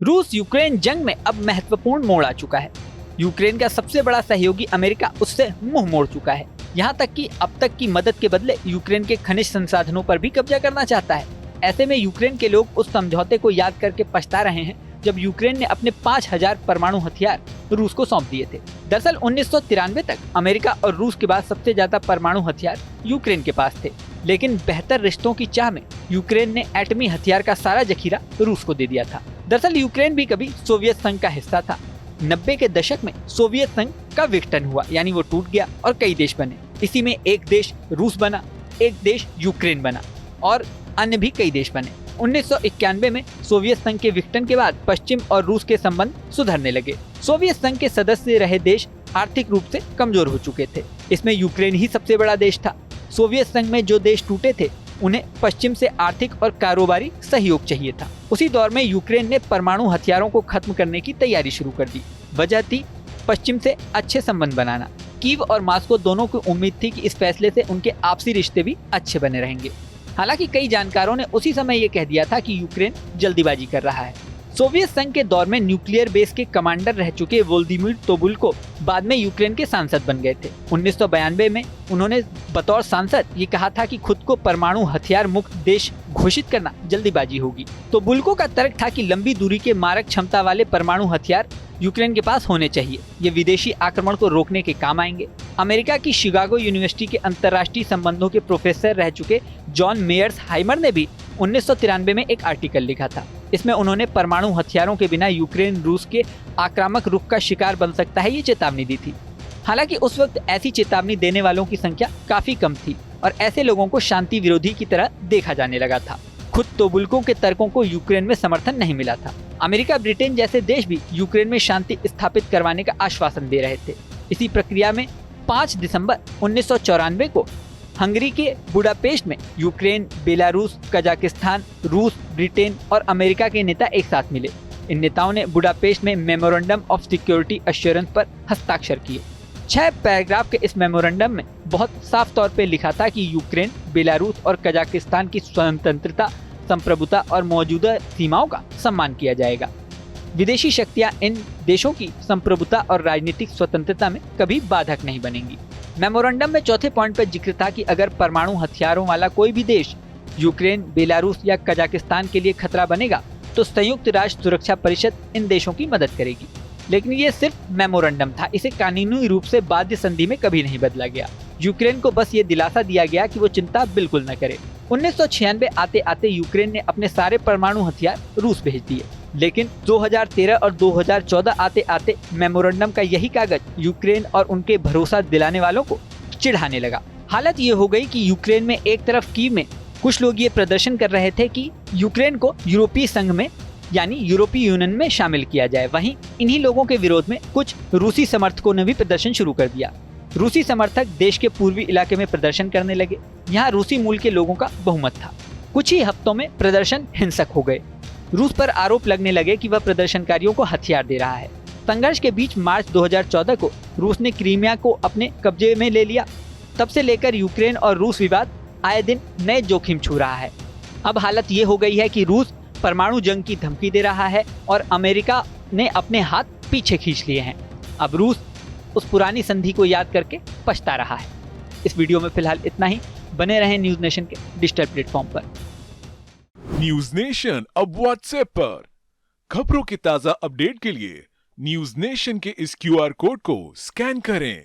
रूस यूक्रेन जंग में अब महत्वपूर्ण मोड़ आ चुका है। यूक्रेन का सबसे बड़ा सहयोगी अमेरिका उससे मुंह मोड़ चुका है। यहाँ तक कि अब तक की मदद के बदले यूक्रेन के खनिज संसाधनों पर भी कब्जा करना चाहता है। ऐसे में यूक्रेन के लोग उस समझौते को याद करके पछता रहे हैं जब यूक्रेन ने अपने 5000 परमाणु हथियार रूस को सौंप दिए थे। दरअसल 1993 तक अमेरिका और रूस के बाद सबसे ज्यादा परमाणु हथियार यूक्रेन के पास थे, लेकिन बेहतर रिश्तों की चाह में यूक्रेन ने एटमी हथियार का सारा जखीरा रूस को दे दिया था। दरअसल यूक्रेन भी कभी सोवियत संघ का हिस्सा था। 90 के दशक में सोवियत संघ का विघटन हुआ, यानी वो टूट गया और कई देश बने। इसी में एक देश रूस बना, एक देश यूक्रेन बना और अन्य भी कई देश बने। 1991 में सोवियत संघ के विघटन के बाद पश्चिम और रूस के संबंध सुधरने लगे। सोवियत संघ के सदस्य रहे देश आर्थिक रूप से कमजोर हो चुके थे। इसमें यूक्रेन ही सबसे बड़ा देश था। सोवियत संघ में जो देश टूटे थे उन्हें पश्चिम से आर्थिक और कारोबारी सहयोग चाहिए था। उसी दौर में यूक्रेन ने परमाणु हथियारों को खत्म करने की तैयारी शुरू कर दी। वजह थी पश्चिम से अच्छे संबंध बनाना। कीव और मास्को दोनों को उम्मीद थी कि इस फैसले से उनके आपसी रिश्ते भी अच्छे बने रहेंगे। हालांकि कई जानकारों ने उसी समय ये कह दिया था कि यूक्रेन जल्दीबाजी कर रहा है। सोवियत संघ के दौर में न्यूक्लियर बेस के कमांडर रह चुके वोल्दिमीर तोबुल्को बाद में यूक्रेन के सांसद बन गए थे। 1992 में उन्होंने बतौर सांसद ये कहा था कि खुद को परमाणु हथियार मुक्त देश घोषित करना जल्दीबाजी होगी। तोबुल्को का तर्क था कि लंबी दूरी के मारक क्षमता वाले परमाणु हथियार यूक्रेन के पास होने चाहिए। ये विदेशी आक्रमण को रोकने के काम आएंगे। अमेरिका की शिकागो यूनिवर्सिटी के अंतर्राष्ट्रीय संबंधों के प्रोफेसर रह चुके जॉन मेयर्स हाइमर ने भी 1993 में एक आर्टिकल लिखा था। इसमें उन्होंने परमाणु हथियारों के बिना यूक्रेन रूस के आक्रामक रुख का शिकार बन सकता है ये चेतावनी दी थी। हालांकि उस वक्त ऐसी चेतावनी देने वालों की संख्या काफी कम थी और ऐसे लोगों को शांति विरोधी की तरह देखा जाने लगा था। खुद तोबुल्को के तर्कों को यूक्रेन में समर्थन नहीं मिला था। अमेरिका, ब्रिटेन जैसे देश भी यूक्रेन में शांति स्थापित करवाने का आश्वासन दे रहे थे। इसी प्रक्रिया में 5 दिसंबर 1994 को हंगरी के बुडापेस्ट में यूक्रेन, बेलारूस, कजाकिस्तान, रूस, ब्रिटेन और अमेरिका के नेता एक साथ मिले। इन नेताओं ने बुडापेस्ट में मेमोरेंडम ऑफ सिक्योरिटी एश्योरेंस पर हस्ताक्षर किए। 6 पैराग्राफ के इस मेमोरेंडम में बहुत साफ तौर पर लिखा था कि यूक्रेन, बेलारूस और कजाकिस्तान की स्वतंत्रता, संप्रभुता और मौजूदा सीमाओं का सम्मान किया जाएगा। विदेशी शक्तियां इन देशों की संप्रभुता और राजनीतिक स्वतंत्रता में कभी बाधक नहीं बनेंगी। मेमोरेंडम में चौथे पॉइंट पर जिक्र था कि अगर परमाणु हथियारों वाला कोई भी देश यूक्रेन, बेलारूस या कजाकिस्तान के लिए खतरा बनेगा तो संयुक्त राष्ट्र सुरक्षा परिषद इन देशों की मदद करेगी। लेकिन ये सिर्फ मेमोरेंडम था। इसे कानूनी रूप से बाध्य संधि में कभी नहीं बदला गया। यूक्रेन को बस ये दिलासा दिया गया कि वो चिंता बिल्कुल न करे। 1996 आते आते यूक्रेन ने अपने सारे परमाणु हथियार रूस भेज दिए। लेकिन 2013 और 2014 आते आते मेमोरेंडम का यही कागज यूक्रेन और उनके भरोसा दिलाने वालों को चिढ़ाने लगा। हालत ये हो गई कि यूक्रेन में एक तरफ कीव में कुछ लोग ये प्रदर्शन कर रहे थे कि यूक्रेन को यूरोपीय संघ में यानी यूरोपीय यूनियन में शामिल किया जाए। वहीं इन्हीं लोगों के विरोध में कुछ रूसी समर्थकों ने भी प्रदर्शन शुरू कर दिया। रूसी समर्थक देश के पूर्वी इलाके में प्रदर्शन करने लगे। यहाँ रूसी मूल के लोगों का बहुमत था। कुछ ही हफ्तों में प्रदर्शन हिंसक हो गए। रूस पर आरोप लगने लगे कि वह प्रदर्शनकारियों को हथियार दे रहा है। संघर्ष के बीच मार्च 2014 को रूस ने क्रीमिया को अपने कब्जे में ले लिया। तब से लेकर यूक्रेन और रूस विवाद आए दिन नए जोखिम छू रहा है। अब हालत ये हो गई है कि रूस परमाणु जंग की धमकी दे रहा है और अमेरिका ने अपने हाथ पीछे खींच लिए हैं। अब रूस उस पुरानी संधि को याद करके पछता रहा है। इस वीडियो में फिलहाल इतना ही। बने रहें न्यूज नेशन के डिजिटल प्लेटफॉर्म पर। न्यूज नेशन अब व्हाट्सएप पर खबरों के ताजा अपडेट के लिए न्यूज नेशन के इस QR कोड को स्कैन करें।